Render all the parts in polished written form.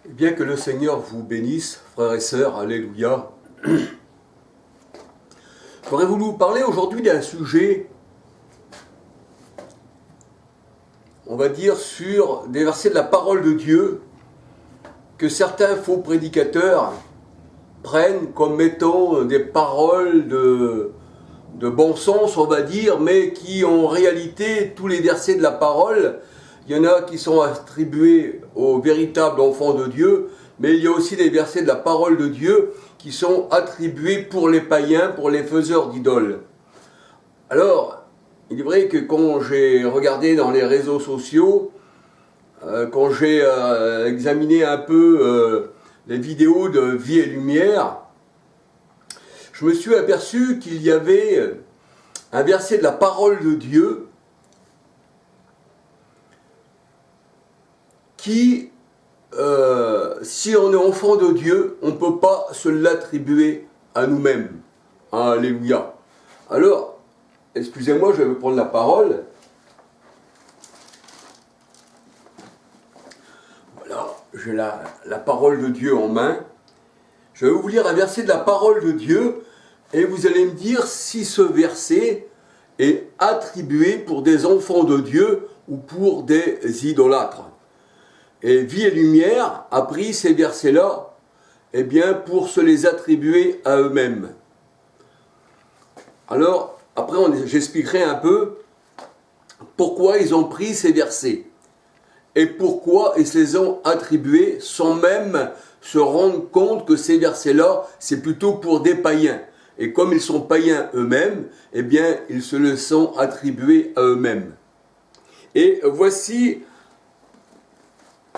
Bien que le Seigneur vous bénisse, frères et sœurs, alléluia. J'aurais voulu vous parler aujourd'hui d'un sujet, on va dire, sur des versets de la parole de Dieu que certains faux prédicateurs prennent comme étant des paroles de bon sens, on va dire, mais qui en réalité, tous les versets de la parole, il y en a qui sont attribués aux véritables enfants de Dieu, mais il y a aussi des versets de la parole de Dieu qui sont attribués pour les païens, pour les faiseurs d'idoles. Alors, il est vrai que quand j'ai regardé dans les réseaux sociaux, quand j'ai examiné un peu les vidéos de Vie et Lumière, je me suis aperçu qu'il y avait un verset de la parole de Dieu qui, si on est enfant de Dieu, on ne peut pas se l'attribuer à nous-mêmes. Alléluia. Alors, excusez-moi, je vais prendre la parole. Voilà, j'ai la parole de Dieu en main. Je vais vous lire un verset de la parole de Dieu et vous allez me dire si ce verset est attribué pour des enfants de Dieu ou pour des idolâtres. Et Vie et Lumière a pris ces versets-là, eh bien, pour se les attribuer à eux-mêmes. Alors, après, j'expliquerai un peu pourquoi ils ont pris ces versets et pourquoi ils se les ont attribués sans même se rendre compte que ces versets-là, c'est plutôt pour des païens. Et comme ils sont païens eux-mêmes, eh bien, ils se les sont attribués à eux-mêmes. Et voici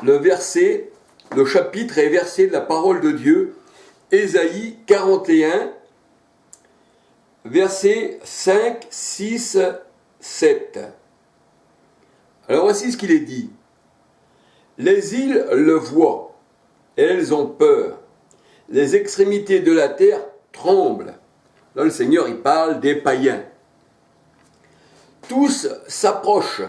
le verset, le chapitre et verset de la parole de Dieu, Ésaïe 41, versets 5, 6, 7. Alors voici ce qu'il est dit. Les îles le voient, et elles ont peur. Les extrémités de la terre tremblent. Là, le Seigneur, il parle des païens. Tous s'approchent.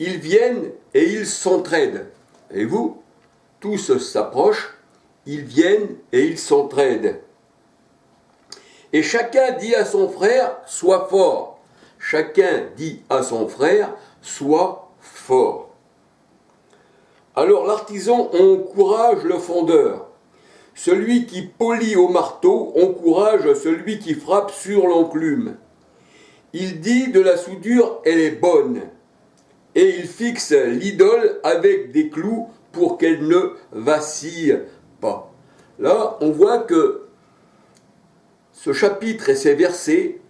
Ils viennent et ils s'entraident. Et vous, tous s'approchent, ils viennent et ils s'entraident. Et chacun dit à son frère, sois fort. Chacun dit à son frère, sois fort. Alors l'artisan encourage le fondeur. Celui qui polit au marteau encourage celui qui frappe sur l'enclume. Il dit de la soudure, elle est bonne. Et il fixe l'idole avec des clous pour qu'elle ne vacille pas. Là, on voit que ce chapitre et ces versets,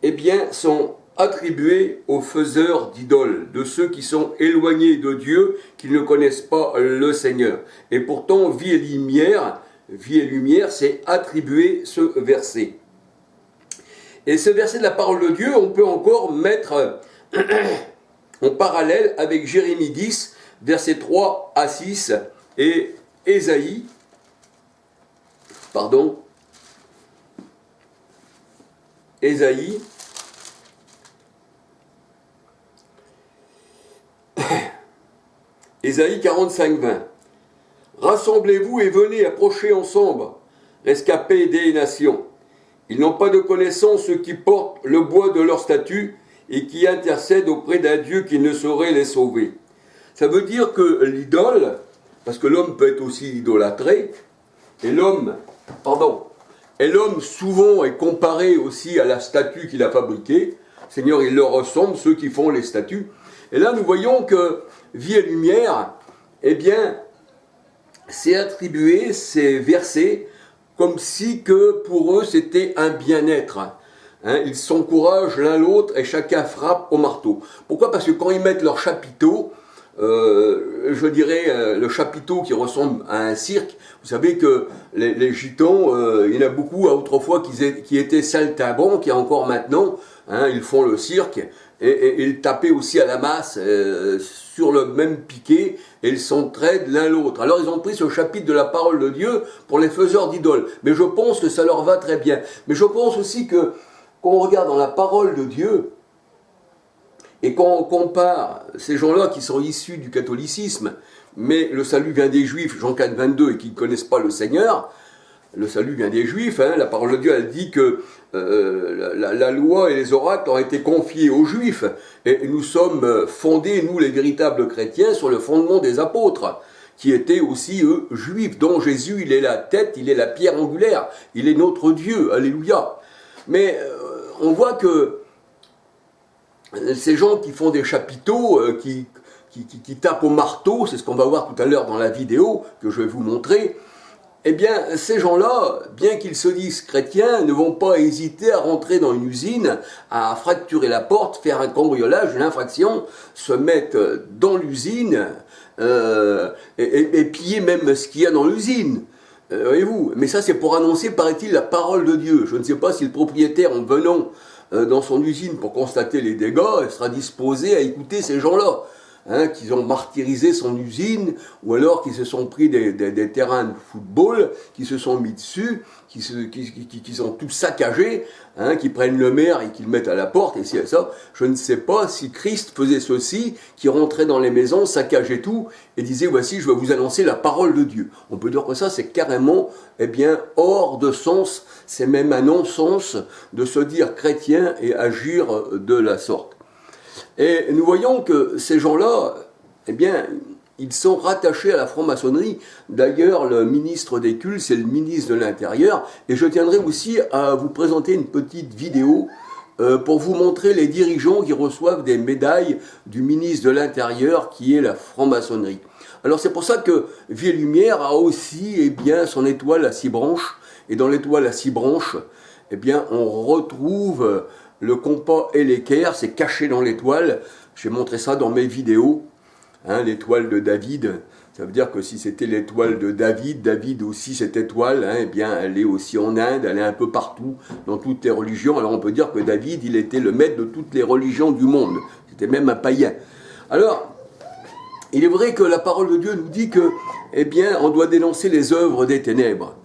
eh bien, sont attribués aux faiseurs d'idoles, de ceux qui sont éloignés de Dieu, qui ne connaissent pas le Seigneur. Et pourtant, Vie et Lumière, c'est attribué ce verset. Et ce verset de la parole de Dieu, on peut encore mettre en parallèle avec Jérémie 10, versets 3 à 6, et Ésaïe, Ésaïe 45, 20. Rassemblez-vous et venez approcher ensemble, rescapés des nations. Ils n'ont pas de connaissance ceux qui portent le bois de leur statut et qui intercèdent auprès d'un Dieu qui ne saurait les sauver. Ça veut dire que l'idole, parce que l'homme peut être aussi idolâtré, et l'homme souvent est comparé aussi à la statue qu'il a fabriquée. Seigneur, il leur ressemble, ceux qui font les statues. Et là, nous voyons que Vie et Lumière, eh bien, c'est attribué ces versets comme si que pour eux c'était un bien-être. Ils s'encouragent l'un l'autre et chacun frappe au marteau. Pourquoi ? Parce que quand ils mettent leur chapiteau, je dirais le chapiteau qui ressemble à un cirque, vous savez que les gitans, il y en a beaucoup autrefois qui étaient saltimbanques et encore maintenant, ils font le cirque et ils tapaient aussi à la masse sur le même piquet et ils s'entraident l'un l'autre. Alors ils ont pris ce chapitre de la parole de Dieu pour les faiseurs d'idoles. Mais je pense que ça leur va très bien. Mais je pense aussi que quand on regarde dans la parole de Dieu, et quand on compare ces gens-là qui sont issus du catholicisme, mais le salut vient des Juifs, Jean 4, 22, et qui ne connaissent pas le Seigneur. Le salut vient des Juifs, hein. La parole de Dieu, elle dit que la loi et les oracles ont été confiés aux Juifs, et nous sommes fondés, nous les véritables chrétiens, sur le fondement des apôtres, qui étaient aussi, eux, juifs, dont Jésus, il est la tête, il est la pierre angulaire, il est notre Dieu, alléluia. Mais on voit que ces gens qui font des chapiteaux, qui tapent au marteau, c'est ce qu'on va voir tout à l'heure dans la vidéo que je vais vous montrer, eh bien, ces gens-là, bien qu'ils se disent chrétiens, ne vont pas hésiter à rentrer dans une usine, à fracturer la porte, faire un cambriolage, une infraction, se mettre dans l'usine et piller même ce qu'il y a dans l'usine. Voyez-vous, mais ça c'est pour annoncer, paraît-il, la parole de Dieu. Je ne sais pas si le propriétaire, en venant dans son usine pour constater les dégâts, sera disposé à écouter ces gens-là. Hein, qu'ils ont martyrisé son usine, ou alors qu'ils se sont pris des terrains de football, qui se sont mis dessus, qui ont tout saccagé, hein, qui prennent le maire et qui le mettent à la porte, et si et ça. Je ne sais pas si Christ faisait ceci, qui rentrait dans les maisons, saccageait tout, et disait, voici, je vais vous annoncer la parole de Dieu. On peut dire que ça, c'est carrément, eh bien, hors de sens, c'est même un non-sens de se dire chrétien et agir de la sorte. Et nous voyons que ces gens-là, eh bien, ils sont rattachés à la franc-maçonnerie. D'ailleurs, le ministre des cultes, c'est le ministre de l'Intérieur. Et je tiendrai aussi à vous présenter une petite vidéo pour vous montrer les dirigeants qui reçoivent des médailles du ministre de l'Intérieur, qui est la franc-maçonnerie. Alors c'est pour ça que Vie et Lumière a aussi, eh bien, son étoile à 6 branches. Et dans l'étoile à 6 branches, eh bien, on retrouve le compas et l'équerre, c'est caché dans l'étoile. J'ai montré ça dans mes vidéos. Hein, l'étoile de David, ça veut dire que si c'était l'étoile de David, David aussi cette étoile, hein, eh bien, elle est aussi en Inde, elle est un peu partout, dans toutes les religions. Alors on peut dire que David, il était le maître de toutes les religions du monde. C'était même un païen. Alors, il est vrai que la parole de Dieu nous dit que, eh bien, on doit dénoncer les œuvres des ténèbres.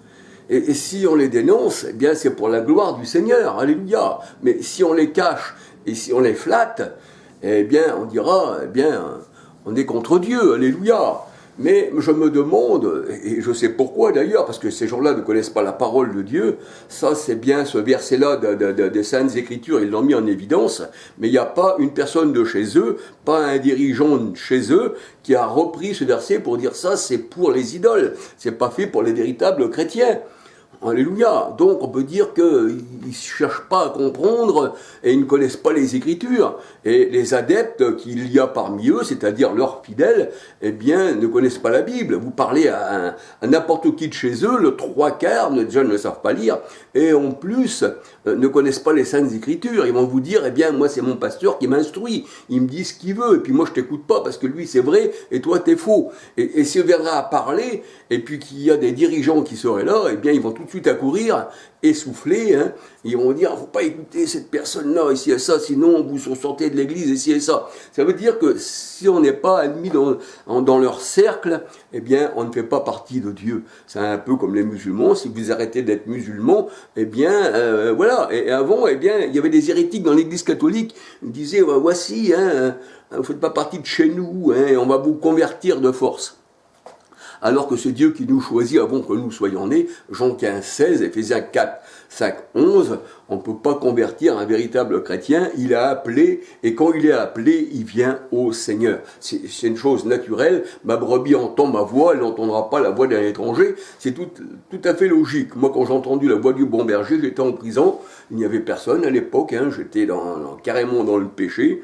Et si on les dénonce, eh bien c'est pour la gloire du Seigneur, alléluia. Mais si on les cache et si on les flatte, eh bien on dira, eh bien on est contre Dieu, alléluia. Mais je me demande, et je sais pourquoi d'ailleurs, parce que ces gens-là ne connaissent pas la parole de Dieu, ça c'est bien ce verset-là des Saintes Écritures, ils l'ont mis en évidence, mais il n'y a pas une personne de chez eux, pas un dirigeant de chez eux, qui a repris ce verset pour dire ça c'est pour les idoles, c'est pas fait pour les véritables chrétiens. Alléluia. Donc on peut dire qu'ils ne cherchent pas à comprendre et ils ne connaissent pas les Écritures. Et les adeptes qu'il y a parmi eux, c'est-à-dire leurs fidèles, eh bien, ne connaissent pas la Bible. Vous parlez à n'importe qui de chez eux, le 3/4 déjà ne savent pas lire, et en plus ne connaissent pas les Saintes Écritures. Ils vont vous dire, eh bien, moi c'est mon pasteur qui m'instruit. Il me dit ce qu'il veut, et puis moi je t'écoute pas parce que lui c'est vrai et toi t'es faux. Et s'il viendra à parler, et puis qu'il y a des dirigeants qui seraient là, eh bien ils vont tout de suite accourir, essouffler, hein. Ils vont dire, faut pas écouter cette personne-là, ici et ça, sinon vous sortez de l'église, ici et ça. Ça veut dire que si on n'est pas admis dans leur cercle, eh bien on ne fait pas partie de Dieu. C'est un peu comme les musulmans, si vous arrêtez d'être musulman, eh bien voilà. Et avant, eh bien, il y avait des hérétiques dans l'église catholique, ils disaient, voici, hein, vous ne faites pas partie de chez nous, hein, on va vous convertir de force. Alors que c'est Dieu qui nous choisit avant que nous soyons nés. Jean 15, 16, Éphésiens 4, 5, 11, on ne peut pas convertir un véritable chrétien, il a appelé, et quand il est appelé, il vient au Seigneur. C'est une chose naturelle, ma brebis entend ma voix, elle n'entendra pas la voix d'un étranger, c'est tout à fait logique. Moi, quand j'ai entendu la voix du bon berger, j'étais en prison, il n'y avait personne à l'époque, hein, j'étais carrément dans le péché.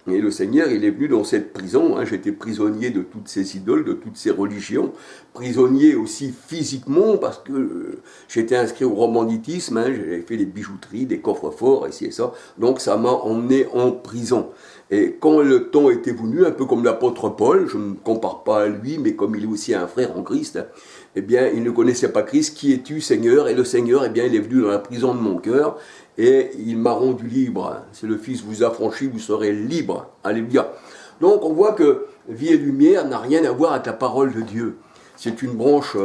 Et le Seigneur, il est venu dans cette prison, hein, j'étais prisonnier de toutes ces idoles, de toutes ces religions, prisonnier aussi physiquement, parce que j'étais inscrit au romanditisme, hein, j'avais fait des bijouteries, des coffres forts, et ça, donc ça m'a emmené en prison. Et quand le temps était venu, un peu comme l'apôtre Paul, je ne me compare pas à lui, mais comme il est aussi un frère en Christ, eh bien, il ne connaissait pas Christ, qui es-tu Seigneur? Et le Seigneur, eh bien, il est venu dans la prison de mon cœur, et il m'a rendu libre. Si le Fils vous a franchi, vous serez libre. Alléluia. Donc on voit que Vie et Lumière n'a rien à voir avec la parole de Dieu. C'est une branche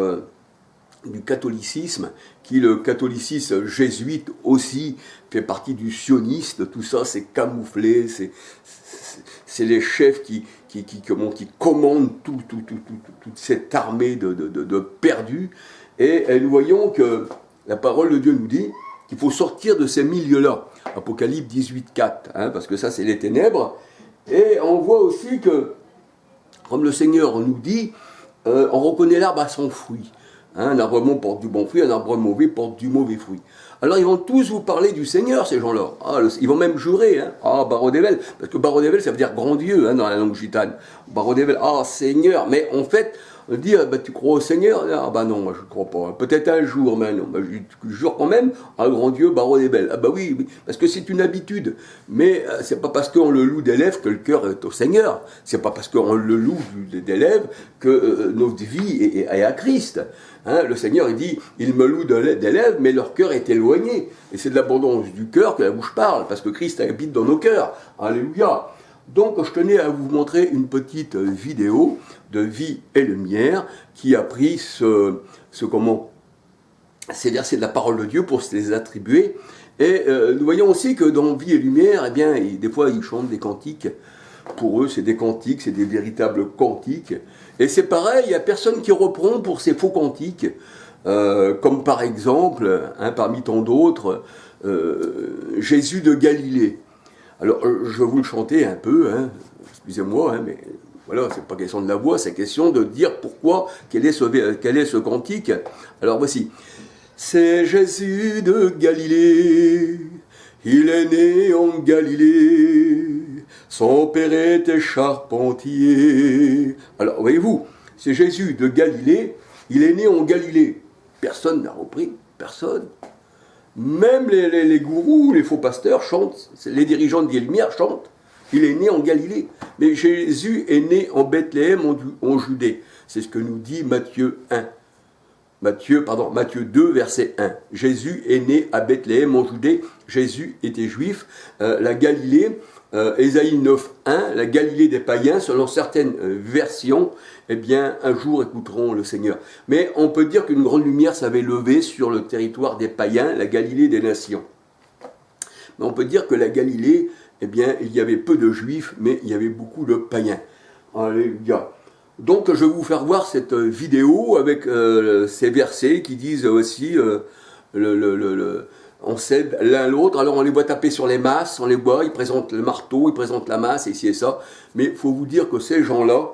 du catholicisme, qui le catholicisme jésuite aussi fait partie du sioniste, tout ça c'est camouflé, c'est les chefs qui commandent toute cette armée de perdus, et nous voyons que la parole de Dieu nous dit qu'il faut sortir de ces milieux-là, Apocalypse 18:4, parce que ça c'est les ténèbres, et on voit aussi que, comme le Seigneur nous dit, on reconnaît l'arbre à son fruit. Un arbre bon porte du bon fruit, un arbre mauvais porte du mauvais fruit. Alors ils vont tous vous parler du Seigneur, ces gens-là. Ils vont même jurer. Barodével, parce que Barodével, ça veut dire grand Dieu dans la langue gitane. Barodével, Seigneur. Mais en fait, on dit, tu crois au Seigneur? Non, moi je ne crois pas. Peut-être un jour, mais non. Je jure quand même à grand Dieu, Barodével. Oui, parce que c'est une habitude. Mais c'est pas parce qu'on le loue des lèvres que le cœur est au Seigneur. C'est pas parce qu'on le loue des lèvres que notre vie est à Christ. Le Seigneur, il dit, il me loue des lèvres, mais leur cœur est éloigné. Et c'est de l'abondance du cœur que la bouche parle, parce que Christ habite dans nos cœurs. Alléluia. Donc, je tenais à vous montrer une petite vidéo de Vie et Lumière qui a pris ces versets de la parole de Dieu pour se les attribuer. Et nous voyons aussi que dans Vie et Lumière, des fois, ils chantent des cantiques. Pour eux, c'est des cantiques, c'est des véritables cantiques. Et c'est pareil, il n'y a personne qui reprend pour ces faux cantiques. Comme par exemple, parmi tant d'autres, Jésus de Galilée. Alors, je vais vous le chanter un peu, excusez-moi, mais voilà, c'est pas question de la voix, c'est question de dire pourquoi, quel est ce cantique. Alors voici. C'est Jésus de Galilée, il est né en Galilée, son père était charpentier. Alors, voyez-vous, c'est Jésus de Galilée, il est né en Galilée. Personne n'a repris, personne. Même les gourous, les faux pasteurs chantent, les dirigeants de Vie et Lumière chantent. Il est né en Galilée. Mais Jésus est né en Bethléem, en Judée. C'est ce que nous dit Matthieu 1. Matthieu 2, verset 1. Jésus est né à Bethléem, en Judée. Jésus était juif. La Galilée, Ésaïe 9, 1, la Galilée des païens, selon certaines versions, un jour écouteront le Seigneur. Mais on peut dire qu'une grande lumière s'avait levée sur le territoire des païens, la Galilée des nations. Mais on peut dire que la Galilée, il y avait peu de juifs, mais il y avait beaucoup de païens. Alléluia. Donc je vais vous faire voir cette vidéo avec ces versets qui disent aussi on cède l'un l'autre. Alors on les voit taper sur les masses, on les voit, ils présentent le marteau, ils présentent la masse, et ci et ça. Mais il faut vous dire que ces gens-là,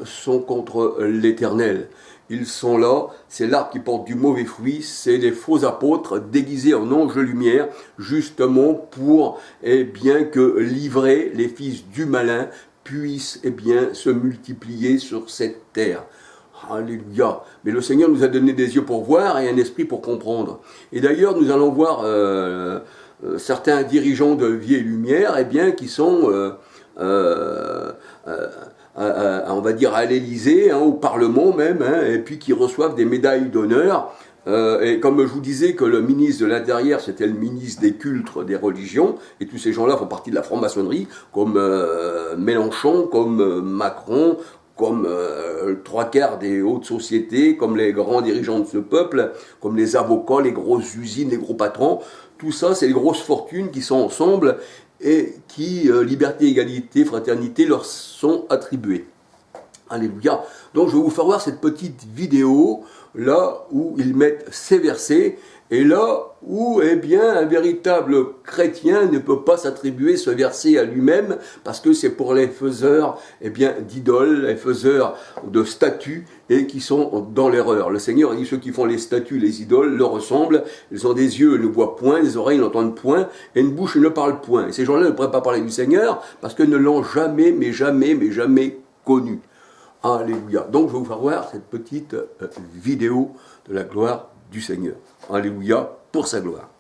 sont contre l'Éternel. Ils sont là, c'est l'arbre qui porte du mauvais fruit, c'est des faux apôtres déguisés en anges de lumière, justement pour que livrer les fils du malin puissent se multiplier sur cette terre. Alléluia. Mais le Seigneur nous a donné des yeux pour voir et un esprit pour comprendre. Et d'ailleurs, nous allons voir certains dirigeants de Vie et Lumière, qui sont, on va dire, à l'Élysée, au Parlement même, et puis qui reçoivent des médailles d'honneur. Et comme je vous disais que le ministre de l'Intérieur, c'était le ministre des cultes, des religions, et tous ces gens-là font partie de la franc-maçonnerie, comme Mélenchon, comme Macron, comme trois quarts des hautes sociétés, comme les grands dirigeants de ce peuple, comme les avocats, les grosses usines, les gros patrons. Tout ça, c'est les grosses fortunes qui sont ensemble et qui, liberté, égalité, fraternité, leur sont attribuées. Alléluia. Donc je vais vous faire voir cette petite vidéo, là où ils mettent ces versets, et là où un véritable chrétien ne peut pas s'attribuer ce verset à lui-même, parce que c'est pour les faiseurs d'idoles, les faiseurs de statues, et qui sont dans l'erreur. Le Seigneur a dit, ceux qui font les statues, les idoles, leur ressemblent, ils ont des yeux, ils ne voient point, des oreilles, ils n'entendent point, et une bouche, ils ne parlent point. Et ces gens-là ne pourraient pas parler du Seigneur, parce qu'ils ne l'ont jamais, mais jamais connu. Alléluia. Donc je vais vous faire voir cette petite vidéo de la gloire du Seigneur. Alléluia, pour sa gloire.